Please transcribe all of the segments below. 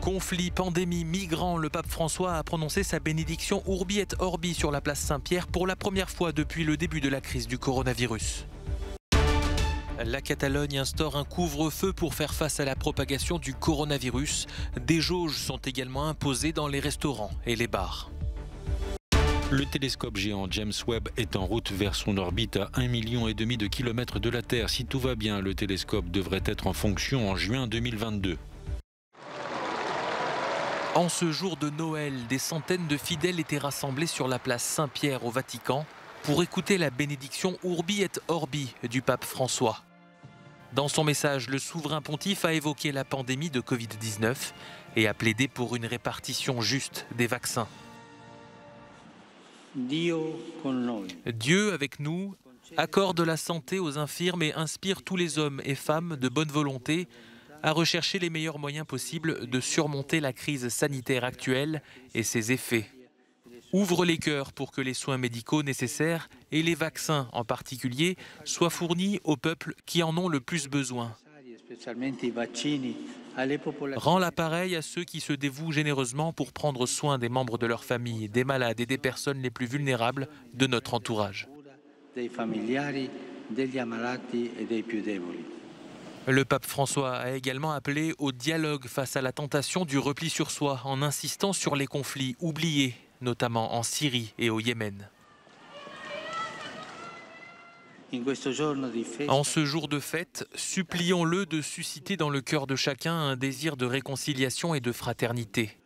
Conflit, pandémie, migrants, le pape François a prononcé sa bénédiction Urbi et Orbi sur la place Saint-Pierre pour la première fois depuis le début de la crise du coronavirus. La Catalogne instaure un couvre-feu pour faire face à la propagation du coronavirus. Des jauges sont également imposées dans les restaurants et les bars. Le télescope géant James Webb est en route vers son orbite à 1,5 million de kilomètres de la Terre. Si tout va bien, le télescope devrait être en fonction en juin 2022. En ce jour de Noël, des centaines de fidèles étaient rassemblés sur la place Saint-Pierre au Vatican pour écouter la bénédiction Urbi et Orbi du pape François. Dans son message, le souverain pontife a évoqué la pandémie de Covid-19 et a plaidé pour une répartition juste des vaccins. Dieu avec nous accorde la santé aux infirmes et inspire tous les hommes et femmes de bonne volonté à rechercher les meilleurs moyens possibles de surmonter la crise sanitaire actuelle et ses effets. Ouvre les cœurs pour que les soins médicaux nécessaires et les vaccins en particulier soient fournis aux peuples qui en ont le plus besoin. Rends l'appareil à ceux qui se dévouent généreusement pour prendre soin des membres de leur famille, des malades et des personnes les plus vulnérables de notre entourage. Le pape François a également appelé au dialogue face à la tentation du repli sur soi en insistant sur les conflits oubliés, notamment en Syrie et au Yémen. En ce jour de fête, supplions-le de susciter dans le cœur de chacun un désir de réconciliation et de fraternité.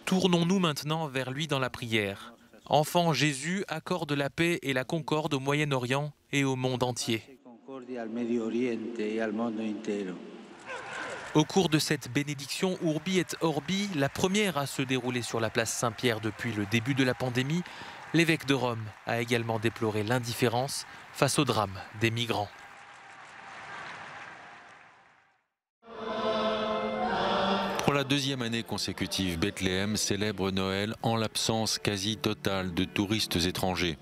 Tournons-nous maintenant vers lui dans la prière. Enfant Jésus, accorde la paix et la concorde au Moyen-Orient et au monde entier. Au cours de cette bénédiction Urbi et Orbi, la première à se dérouler sur la place Saint-Pierre depuis le début de la pandémie, l'évêque de Rome a également déploré l'indifférence face au drame des migrants. Pour la deuxième année consécutive, Bethléem célèbre Noël en l'absence quasi totale de touristes étrangers.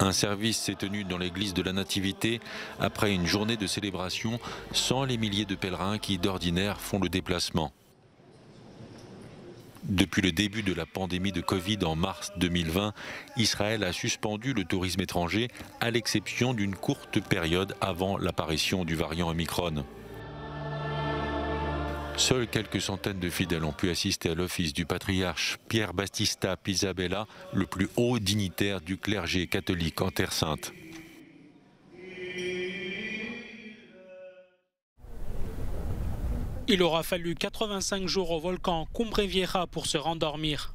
Un service s'est tenu dans l'église de la Nativité après une journée de célébration sans les milliers de pèlerins qui d'ordinaire font le déplacement. Depuis le début de la pandémie de Covid en mars 2020, Israël a suspendu le tourisme étranger à l'exception d'une courte période avant l'apparition du variant Omicron. Seules quelques centaines de fidèles ont pu assister à l'office du patriarche Pierre Battista Pizzabella, le plus haut dignitaire du clergé catholique en Terre Sainte. Il aura fallu 85 jours au volcan Cumbre Vieja pour se rendormir.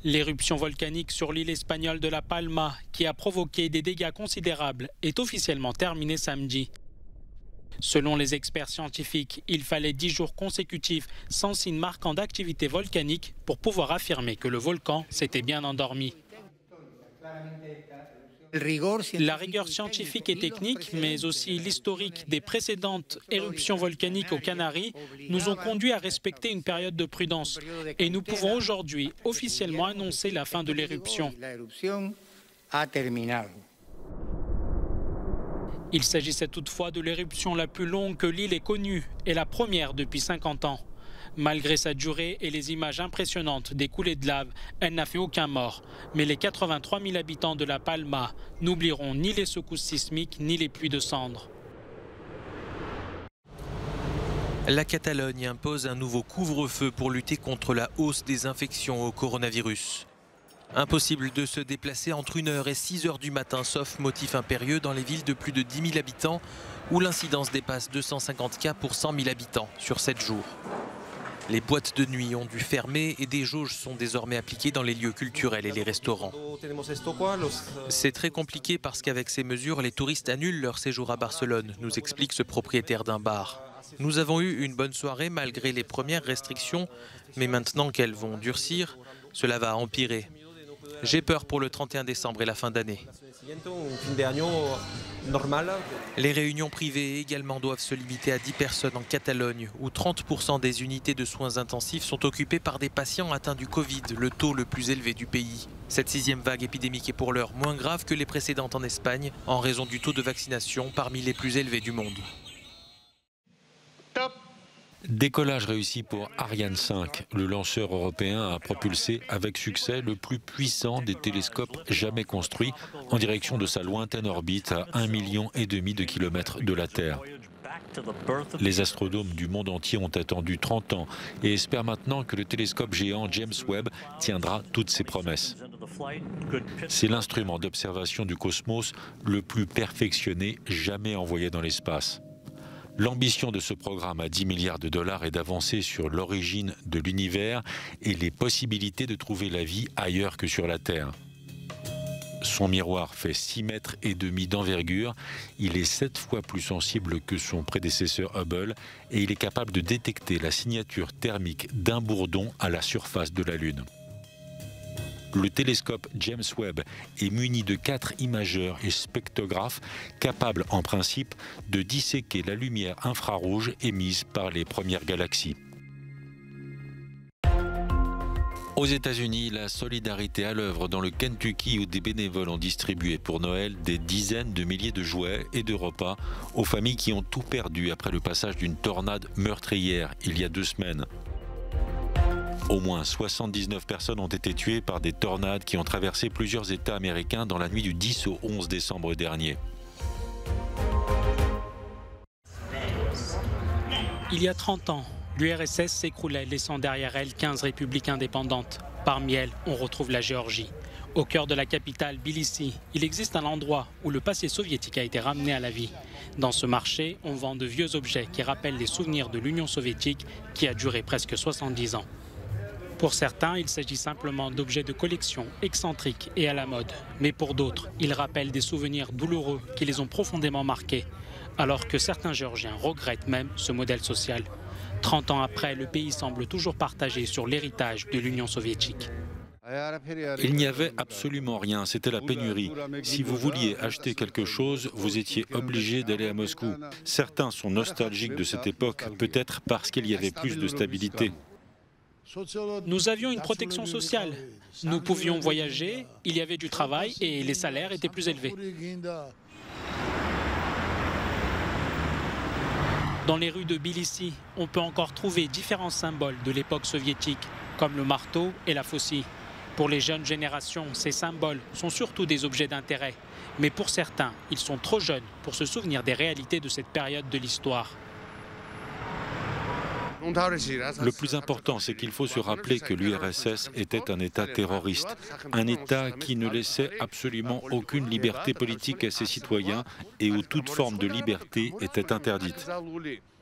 L'éruption volcanique sur l'île espagnole de La Palma, qui a provoqué des dégâts considérables, est officiellement terminée samedi. Selon les experts scientifiques, il fallait 10 jours consécutifs sans signe marquant d'activité volcanique pour pouvoir affirmer que le volcan s'était bien endormi. La rigueur scientifique et technique, mais aussi l'historique des précédentes éruptions volcaniques aux Canaries, nous ont conduits à respecter une période de prudence. Et nous pouvons aujourd'hui officiellement annoncer la fin de l'éruption. Il s'agissait toutefois de l'éruption la plus longue que l'île ait connue et la première depuis 50 ans. Malgré sa durée et les images impressionnantes des coulées de lave, elle n'a fait aucun mort. Mais les 83 000 habitants de La Palma n'oublieront ni les secousses sismiques ni les pluies de cendres. La Catalogne impose un nouveau couvre-feu pour lutter contre la hausse des infections au coronavirus. Impossible de se déplacer entre 1h et 6h du matin, sauf motif impérieux dans les villes de plus de 10 000 habitants où l'incidence dépasse 250 cas pour 100 000 habitants sur 7 jours. Les boîtes de nuit ont dû fermer et des jauges sont désormais appliquées dans les lieux culturels et les restaurants. C'est très compliqué parce qu'avec ces mesures, les touristes annulent leur séjour à Barcelone, nous explique ce propriétaire d'un bar. Nous avons eu une bonne soirée malgré les premières restrictions, mais maintenant qu'elles vont durcir, cela va empirer. J'ai peur pour le 31 décembre et la fin d'année. Les réunions privées également doivent se limiter à 10 personnes en Catalogne, où 30% des unités de soins intensifs sont occupées par des patients atteints du Covid, le taux le plus élevé du pays. Cette 6e vague épidémique est pour l'heure moins grave que les précédentes en Espagne, en raison du taux de vaccination parmi les plus élevés du monde. Top Décollage réussi pour Ariane 5. Le lanceur européen a propulsé avec succès le plus puissant des télescopes jamais construits en direction de sa lointaine orbite à 1,5 million de kilomètres de la Terre. Les astronomes du monde entier ont attendu 30 ans et espèrent maintenant que le télescope géant James Webb tiendra toutes ses promesses. C'est l'instrument d'observation du cosmos le plus perfectionné jamais envoyé dans l'espace. L'ambition de ce programme à 10 milliards de dollars est d'avancer sur l'origine de l'univers et les possibilités de trouver la vie ailleurs que sur la Terre. Son miroir fait 6,5 mètres d'envergure, il est 7 fois plus sensible que son prédécesseur Hubble et il est capable de détecter la signature thermique d'un bourdon à la surface de la Lune. Le télescope James Webb est muni de 4 imageurs et spectrographes capables en principe de disséquer la lumière infrarouge émise par les premières galaxies. Aux États-Unis, la solidarité à l'œuvre dans le Kentucky où des bénévoles ont distribué pour Noël des dizaines de milliers de jouets et de repas aux familles qui ont tout perdu après le passage d'une tornade meurtrière il y a 2 semaines. Au moins 79 personnes ont été tuées par des tornades qui ont traversé plusieurs États américains dans la nuit du 10 au 11 décembre dernier. Il y a 30 ans, l'URSS s'écroulait, laissant derrière elle 15 républiques indépendantes. Parmi elles, on retrouve la Géorgie. Au cœur de la capitale, Tbilissi, il existe un endroit où le passé soviétique a été ramené à la vie. Dans ce marché, on vend de vieux objets qui rappellent les souvenirs de l'Union soviétique qui a duré presque 70 ans. Pour certains, il s'agit simplement d'objets de collection excentriques et à la mode. Mais pour d'autres, ils rappellent des souvenirs douloureux qui les ont profondément marqués. Alors que certains Géorgiens regrettent même ce modèle social. 30 ans après, le pays semble toujours partagé sur l'héritage de l'Union soviétique. Il n'y avait absolument rien, c'était la pénurie. Si vous vouliez acheter quelque chose, vous étiez obligé d'aller à Moscou. Certains sont nostalgiques de cette époque, peut-être parce qu'il y avait plus de stabilité. Nous avions une protection sociale. Nous pouvions voyager, il y avait du travail et les salaires étaient plus élevés. Dans les rues de Tbilissi, on peut encore trouver différents symboles de l'époque soviétique, comme le marteau et la faucille. Pour les jeunes générations, ces symboles sont surtout des objets d'intérêt. Mais pour certains, ils sont trop jeunes pour se souvenir des réalités de cette période de l'histoire. Le plus important, c'est qu'il faut se rappeler que l'URSS était un État terroriste, un État qui ne laissait absolument aucune liberté politique à ses citoyens et où toute forme de liberté était interdite.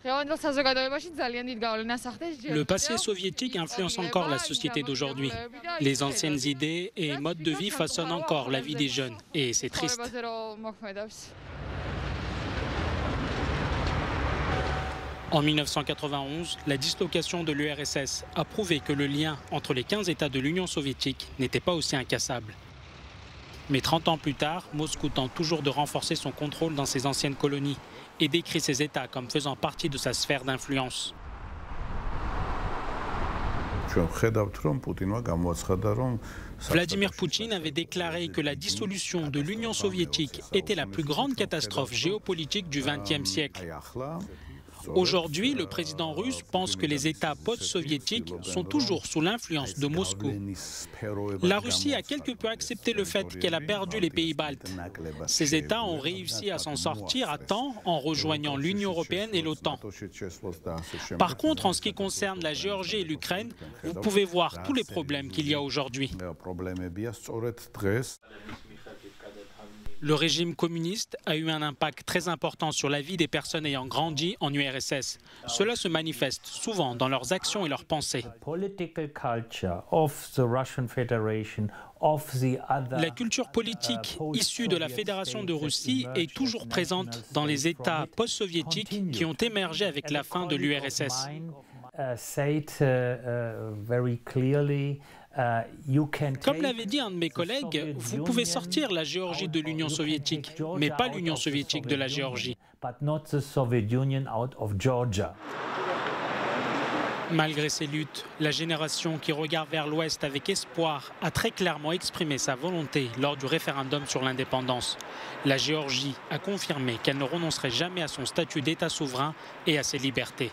Le passé soviétique influence encore la société d'aujourd'hui. Les anciennes idées et modes de vie façonnent encore la vie des jeunes, et c'est triste. En 1991, la dislocation de l'URSS a prouvé que le lien entre les 15 États de l'Union soviétique n'était pas aussi incassable. Mais 30 ans plus tard, Moscou tente toujours de renforcer son contrôle dans ses anciennes colonies et décrit ces États comme faisant partie de sa sphère d'influence. Vladimir Poutine avait déclaré que la dissolution de l'Union soviétique était la plus grande catastrophe géopolitique du XXe siècle. Aujourd'hui, le président russe pense que les États post-soviétiques sont toujours sous l'influence de Moscou. La Russie a quelque peu accepté le fait qu'elle a perdu les pays baltes. Ces États ont réussi à s'en sortir à temps en rejoignant l'Union européenne et l'OTAN. Par contre, en ce qui concerne la Géorgie et l'Ukraine, vous pouvez voir tous les problèmes qu'il y a aujourd'hui. Le régime communiste a eu un impact très important sur la vie des personnes ayant grandi en URSS. Cela se manifeste souvent dans leurs actions et leurs pensées. La culture politique issue de la Fédération de Russie est toujours présente dans les États post-soviétiques qui ont émergé avec la fin de l'URSS. Comme l'avait dit un de mes collègues, vous pouvez sortir la Géorgie de l'Union soviétique, mais pas l'Union soviétique de la Géorgie. Malgré ces luttes, la génération qui regarde vers l'Ouest avec espoir a très clairement exprimé sa volonté lors du référendum sur l'indépendance. La Géorgie a confirmé qu'elle ne renoncerait jamais à son statut d'État souverain et à ses libertés.